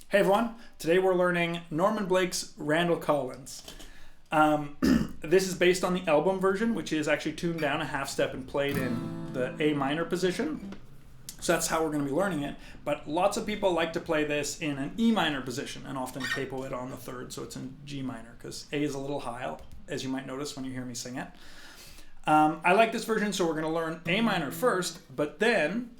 Hey everyone, today we're learning Norman Blake's Randall Collins. This is based on the album version, which is actually tuned down a half step and played in the A minor position. So that's how we're going to be learning it. But lots of people like to play this in an E minor position and often capo it on the third, so it's in G minor because A is a little high, as you might notice when you hear me sing it. I like this version, so we're going to learn A minor first, but then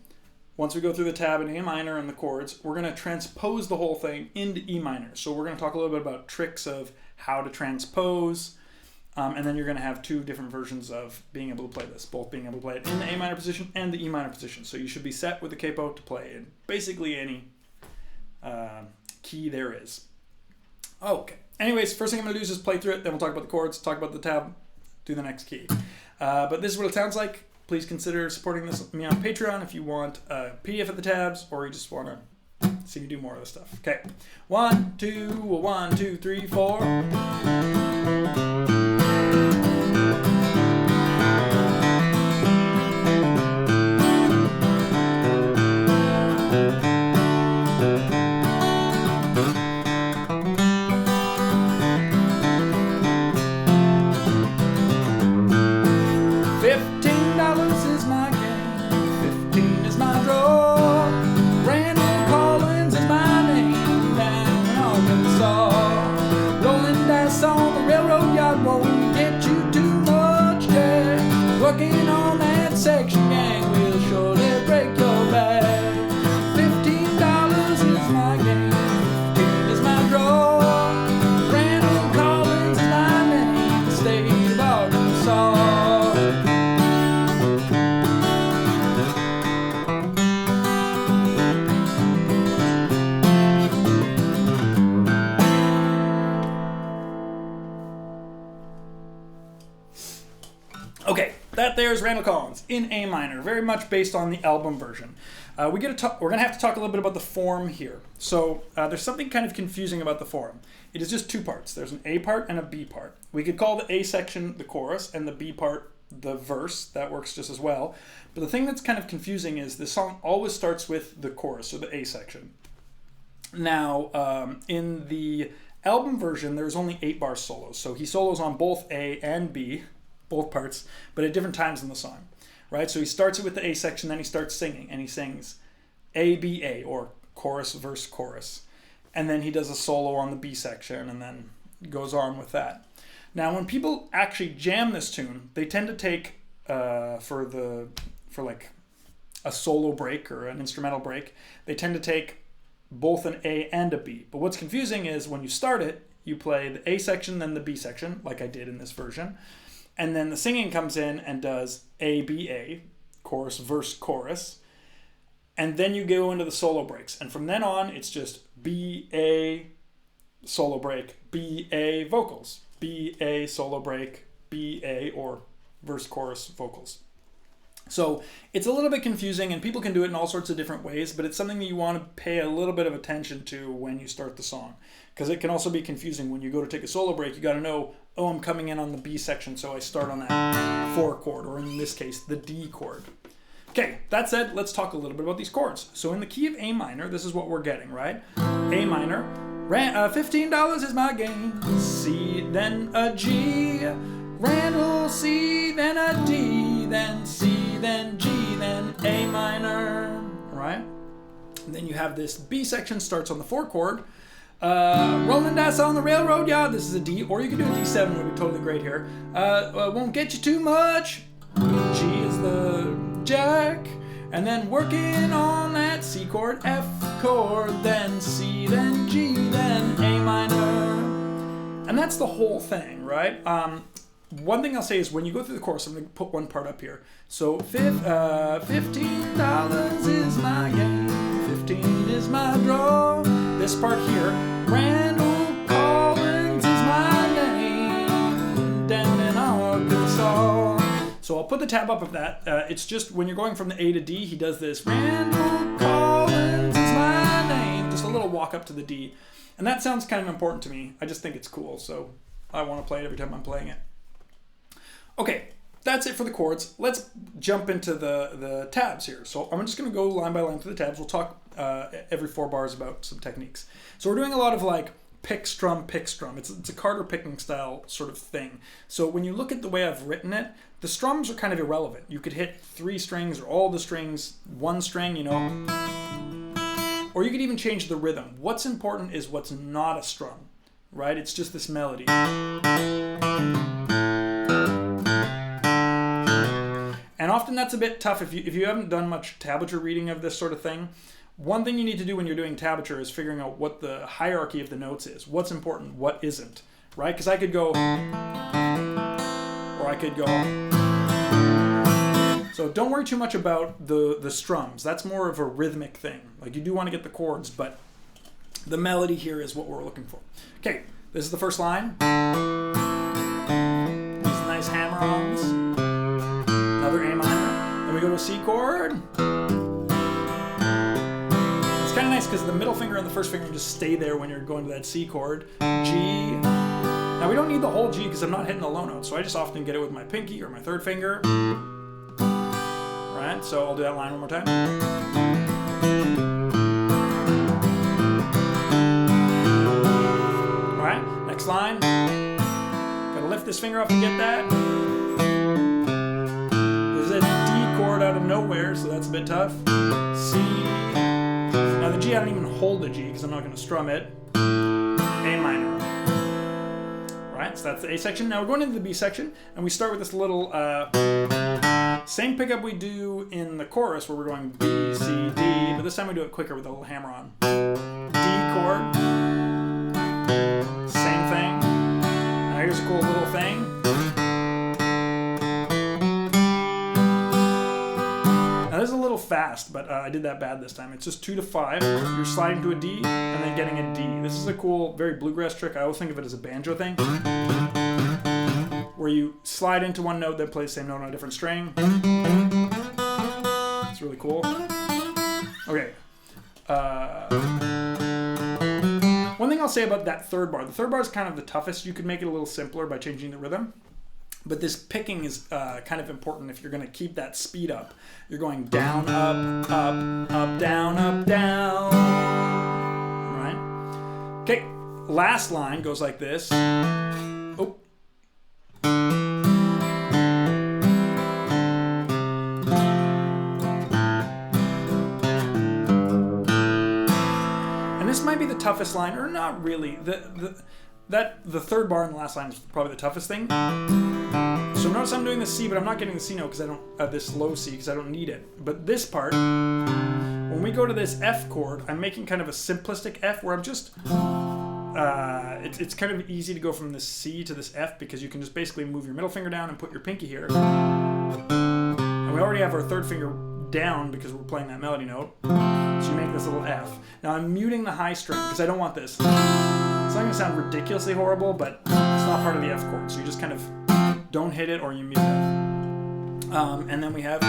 once we go through the tab in A minor and the chords, we're going to transpose the whole thing into E minor. So we're going to talk a little bit about tricks of how to transpose, and then you're going to have two different versions of being able to play this, both being able to play it in the A minor position and the E minor position. So you should be set with the capo to play in basically any key there is. Okay. Anyways, first thing I'm going to do is just play through it, then we'll talk about the chords, talk about the tab, do the next key. But this is what it sounds like. Please consider supporting this with me on Patreon if you want a PDF of the tabs or you just want to see me do more of this stuff. Okay. 1, 2, 1, 2, 3, 4. $15 is my game, 15 is my draw. Randall Collins is my name, down in Arkansas. Rolling dice on the railroad yard won't get you too much, Jack. Working on that section gang will surely break your back. $15 is my game, 15 is my draw. Randall Collins is my name, the state of Arkansas. Okay, that there's Randall Collins in A minor, very much based on the album version. We're going to have to talk a little bit about the form here. So there's something kind of confusing about the form. It is just two parts. There's an A part and a B part. We could call the A section the chorus and the B part the verse. That works just as well. But the thing that's kind of confusing is the song always starts with the chorus, or the A section. Now, in the album version, there's only 8-bar solos. So he solos on both A and B, both parts, but at different times in the song, right? So he starts it with the A section, then he starts singing, and he sings A, B, A, or chorus, verse, chorus. And then he does a solo on the B section, and then goes on with that. Now, when people actually jam this tune, they tend to take, for like a solo break or an instrumental break, they tend to take both an A and a B. But what's confusing is when you start it, you play the A section, then the B section, like I did in this version. And then the singing comes in and does A, B, A, chorus, verse, chorus. And then you go into the solo breaks. And from then on, it's just B, A, solo break, B, A, vocals, B, A, solo break, B, A, or verse, chorus, vocals. So it's a little bit confusing, and people can do it in all sorts of different ways, but it's something that you want to pay a little bit of attention to when you start the song. Because it can also be confusing when you go to take a solo break. You got to know, oh, I'm coming in on the B section, so I start on that 4 chord, or in this case, the D chord. Okay, that said, let's talk a little bit about these chords. So in the key of A minor, this is what we're getting, right? A minor, $15 is my game, C, then a G, Randall, C, then a D, then C, then G, then A minor, right? And then you have this B section starts on the 4 chord, rolling dice on the railroad yard, this is a D, or you can do a D7, would be totally great here. Won't get you too much, G is the Jack, and then working on that C chord, F chord, then C, then G, then A minor. And that's the whole thing, right? One thing I'll say is when you go through the chorus, I'm going to put one part up here. So $15 is my game, 15 is my draw. This part here, Randall Collins is my name, down in Arkansas. So I'll put the tab up of that. It's just when you're going from the A to D, he does this, Randall Collins is my name. Just a little walk up to the D. And that sounds kind of important to me. I just think it's cool, so I want to play it every time I'm playing it. Okay, that's it for the chords. Let's jump into the tabs here. So I'm just going to go line by line through the tabs. We'll talk every 4 bars about some techniques. So we're doing a lot of like pick, strum, pick, strum. It's a Carter picking style sort of thing. So when you look at the way I've written it, the strums are kind of irrelevant. You could hit 3 strings or all the strings, 1 string, you know, or you could even change the rhythm. What's important is what's not a strum, right? It's just this melody. And often that's a bit tough if you haven't done much tablature reading of this sort of thing. One thing you need to do when you're doing tablature is figuring out what the hierarchy of the notes is. What's important, what isn't, right? Because I could go, or I could go. So don't worry too much about the strums. That's more of a rhythmic thing. Like you do want to get the chords, but the melody here is what we're looking for. Okay, this is the first line. These nice hammer-ons. Another A minor. Then we go to a C chord. It's kind of nice because the middle finger and the first finger just stay there when you're going to that C chord. G. Now we don't need the whole G because I'm not hitting the low note, so I just often get it with my pinky or my third finger. Right, so I'll do that line one more time. Alright, next line. Gotta lift this finger up to get that. There's a D chord out of nowhere, so that's a bit tough. C. Now the G, I don't even hold the G because I'm not going to strum it. A minor. Right, so that's the A section. Now we're going into the B section, and we start with this little same pickup we do in the chorus where we're going B, C, D, but this time we do it quicker with a little hammer on. D chord. Same thing. Now here's a cool little thing. Now this is a little fast, but I did that bad this time. It's just 2 to 5. You're sliding to a D and then getting a D. This is a cool, very bluegrass trick. I always think of it as a banjo thing, where you slide into one note, then play the same note on a different string. It's really cool. Okay. One thing I'll say about that third bar. The third bar is kind of the toughest. You could make it a little simpler by changing the rhythm. But this picking is kind of important if you're going to keep that speed up. You're going down, up, up, up, down, up, down. Right? Okay, last line goes like this. Oh. And this might be the toughest line, or not really. The third bar in the last line is probably the toughest thing. So notice I'm doing the C, but I'm not getting the C note because I don't this low C because I don't need it. But this part, when we go to this F chord, I'm making kind of a simplistic F where I'm just it's kind of easy to go from this C to this F because you can just basically move your middle finger down and put your pinky here. And we already have our third finger down because we're playing that melody note. So you make this little F. Now I'm muting the high string because I don't want this. It's not going to sound ridiculously horrible, but it's not part of the F chord. So you just kind of don't hit it or you mute it. And then we have...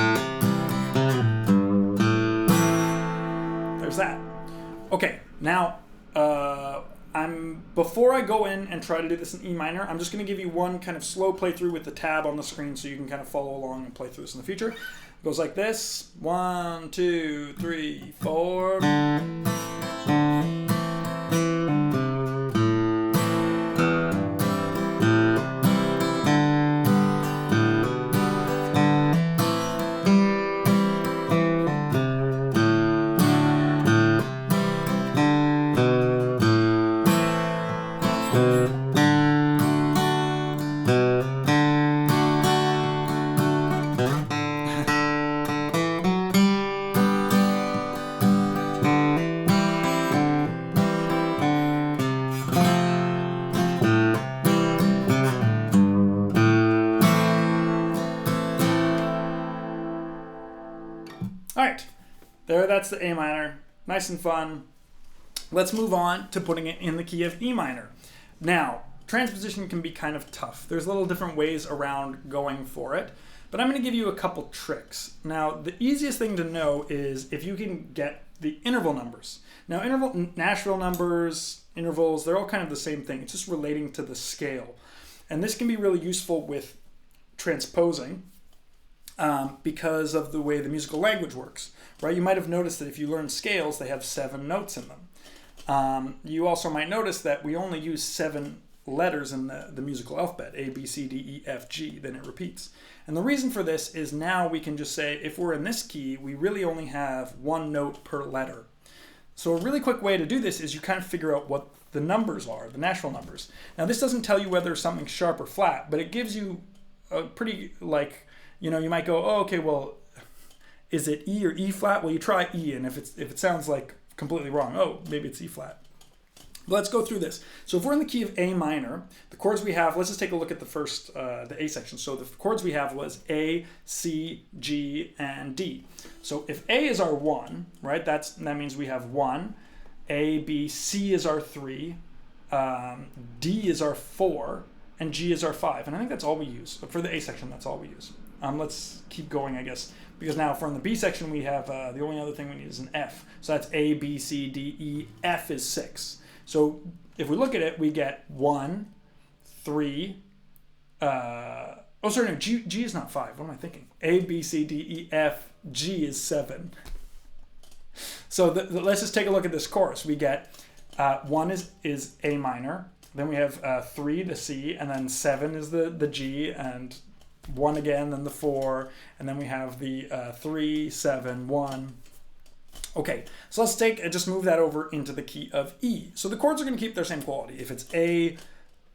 There's that. Okay, now before I go in and try to do this in E minor, I'm just going to give you one kind of slow playthrough with the tab on the screen so you can kind of follow along and play through this in the future. It goes like this. 1, 2, 3, 4... Alright, that's the A minor. Nice and fun. Let's move on to putting it in the key of E minor. Now, transposition can be kind of tough. There's little different ways around going for it, but I'm going to give you a couple tricks. Now, the easiest thing to know is if you can get the interval numbers. Now, Nashville numbers, intervals, they're all kind of the same thing. It's just relating to the scale. And this can be really useful with transposing because of the way the musical language works, right? You might have noticed that if you learn scales, they have 7 notes in them. You also might notice that we only use 7 letters in the musical alphabet, A, B, C, D, E, F, G, then it repeats. And the reason for this is now we can just say, if we're in this key, we really only have 1 note per letter. So a really quick way to do this is you kind of figure out what the numbers are, the natural numbers. Now this doesn't tell you whether something's sharp or flat, but it gives you a pretty, like, you know, you might go, oh, okay, well, is it E or E flat? Well, you try E, and if it sounds like completely wrong, oh, maybe it's E flat. Let's go through this. So if we're in the key of A minor, the chords we have, let's just take a look at the first, the A section. So the chords we have was A, C, G, and D. So if A is our 1, right, that means we have 1, A, B, C is our 3, D is our 4, and G is our 5. And I think that's all we use. But for the A section, that's all we use. Let's keep going, I guess, because now for in the B section, we have, the only other thing we need is an F. So that's A, B, C, D, E, F is 6. So if we look at it, we get 1, 3, G is not 5. What am I thinking? A, B, C, D, E, F, G is 7. So let's just take a look at this chorus. We get 1 is A minor, then we have 3 the C, and then 7 is the G, and 1 again, then the 4, and then we have the 3, 7, 1. Okay, so let's just move that over into the key of E. So the chords are going to keep their same quality. If it's A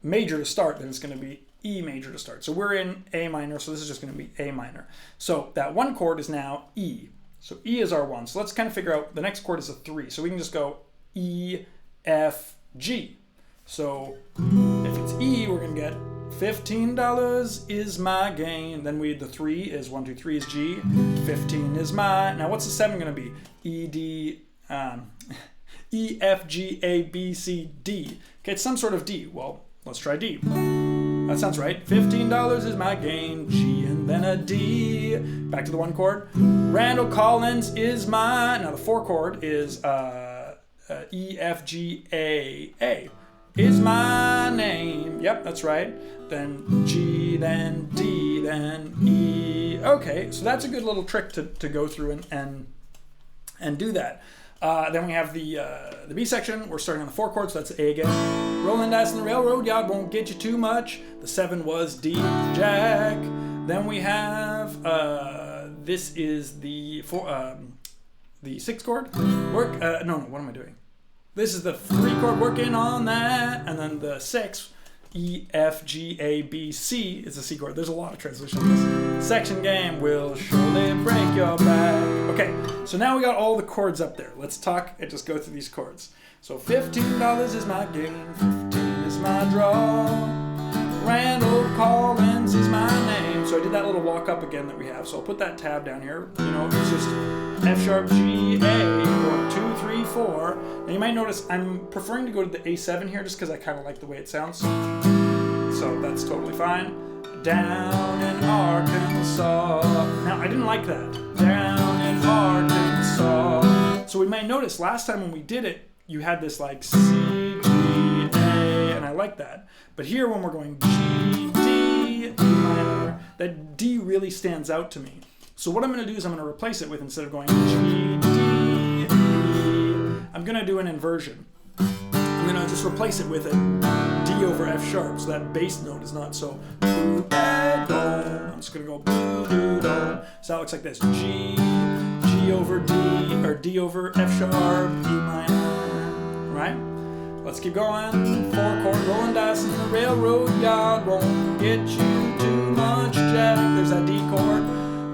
major to start, then it's going to be E major to start. So we're in A minor, so this is just going to be A minor. So that one chord is now E. So E is our 1. So let's kind of figure out, the next chord is a 3. So we can just go E, F, G. So if it's E, we're going to get $15 is my gain. Then the 3 is 1, 2, 3 is G. 15 is my. Now what's the 7 going to be? E, D, E, F, G, A, B, C, D. Okay, it's some sort of D. Well, let's try D. That sounds right. $15 is my gain. G and then a D. Back to the 1 chord. Randall Collins is my. Now the 4 chord is E, F, G, A is my name. Yep, that's right. Then G, then D, then E. Okay, so that's a good little trick to go through and do that. Then we have the B section. We're starting on the 4 chords, so that's A again. Rolling dice in the railroad yard won't get you too much. The 7 was D, Jack. Then we have, this is the 6 chord. What am I doing? This is the 3 chord, working on that. And then the 6, E, F, G, A, B, C is the C chord. There's a lot of transition in this section. Game will surely break your back. Okay, so now we got all the chords up there. Let's talk and just go through these chords. So $15 is my gain, 15 is my draw. Randall Collins is my name. So I did that little walk up again that we have. So I'll put that tab down here. You know, it's just F sharp, G, A, 1, 2, 3, 4. Now you might notice I'm preferring to go to the A7 here just because I kind of like the way it sounds. So that's totally fine. Down in Arkansas. Now I didn't like that. Down in Arkansas. So we might notice last time when we did it, you had this like C, G, A, and I like that. But here when we're going G, D, E minor, that D really stands out to me. So what I'm going to do is I'm going to replace it with, instead of going G, D, E, I'm going to do an inversion. I'm going to just replace it with a D over F sharp, so that bass note is not so I'm just going to go so that looks like this. G, G over D, or D over F sharp, E minor, right? Let's keep going. 4 chord, rolling dice in the railroad yard won't get you too much, Jack. There's that D chord.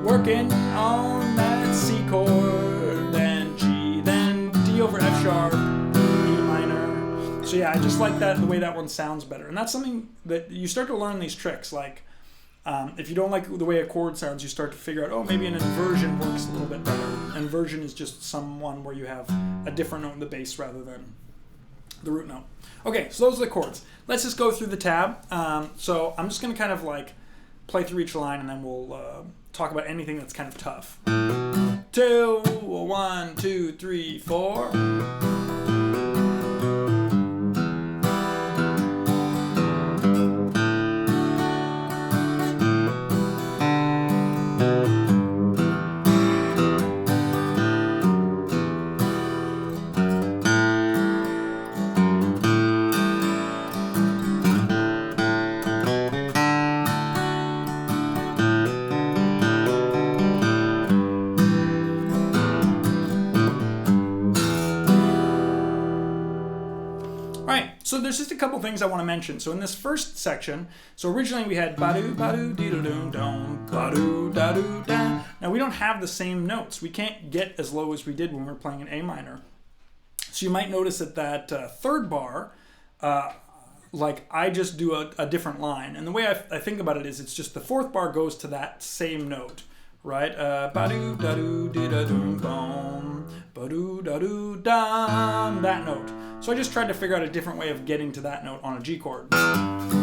Working on that C chord, then G, then D over F sharp, E minor. So yeah, I just like that, the way that one sounds better. And that's something that you start to learn these tricks. Like, if you don't like the way a chord sounds, you start to figure out, oh, maybe an inversion works a little bit better. Inversion is just someone where you have a different note in the bass rather than the root note. Okay, so those are the chords. Let's just go through the tab. So I'm just going to kind of like play through each line, and then we'll talk about anything that's kind of tough. 2, 1, 2, 3, 4. All right, so there's just a couple things I want to mention. So in this first section, so originally we had ba-doo, ba-doo, dee-doo-doo, dum, ba-doo, da-doo, da. Now we don't have the same notes. We can't get as low as we did when we were playing in A minor. So you might notice that that third bar, like I just do a different line. And the way I think about it is it's just the fourth bar goes to that same note, right? Ba-doo, da-doo, dee-da-doo, bum, ba-doo, da-doo, dum, that note. So I just tried to figure out a different way of getting to that note on a G chord. That's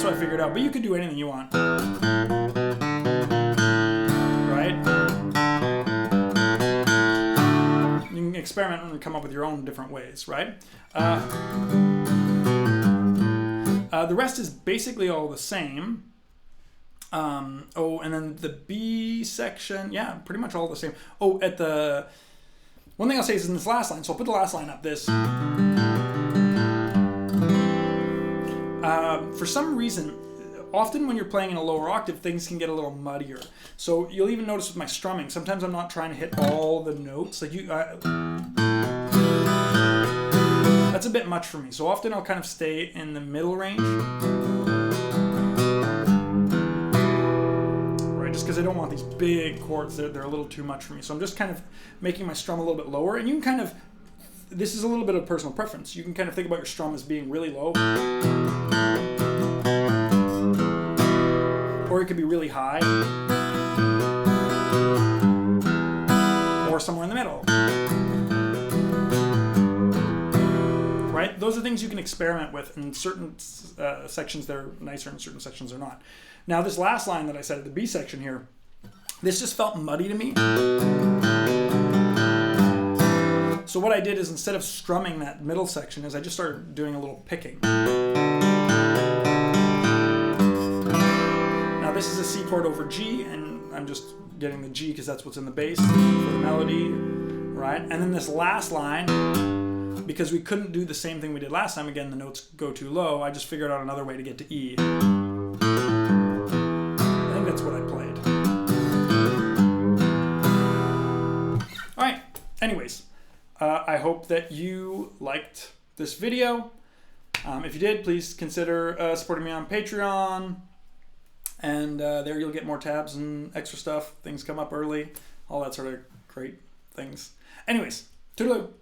what I figured out, but you could do anything you want. Right? You can experiment and come up with your own different ways, right? The rest is basically all the same. Oh, and then the B section, yeah, pretty much all the same. Oh, at the... One thing I'll say is in this last line, so I'll put the last line up, this. For some reason, often when you're playing in a lower octave, things can get a little muddier. So you'll even notice with my strumming, sometimes I'm not trying to hit all the notes. Like that's a bit much for me. So often I'll kind of stay in the middle range. Just because I don't want these big chords, they're a little too much for me. So I'm just kind of making my strum a little bit lower. And you can kind of, this is a little bit of personal preference. You can kind of think about your strum as being really low. Or it could be really high. Or somewhere in the middle. Right? Those are things you can experiment with. In certain sections they're nicer, in certain sections they're not. Now this last line that I said at the B section here, this just felt muddy to me. So what I did is instead of strumming that middle section is I just started doing a little picking. Now this is a C chord over G, and I'm just getting the G because that's what's in the bass for the melody, right? And then this last line, because we couldn't do the same thing we did last time, again the notes go too low, I just figured out another way to get to E. That's what I played. All right, anyways, I hope that you liked this video. If you did, please consider supporting me on Patreon. And there you'll get more tabs and extra stuff. Things come up early, all that sort of great things. Anyways, toodaloo.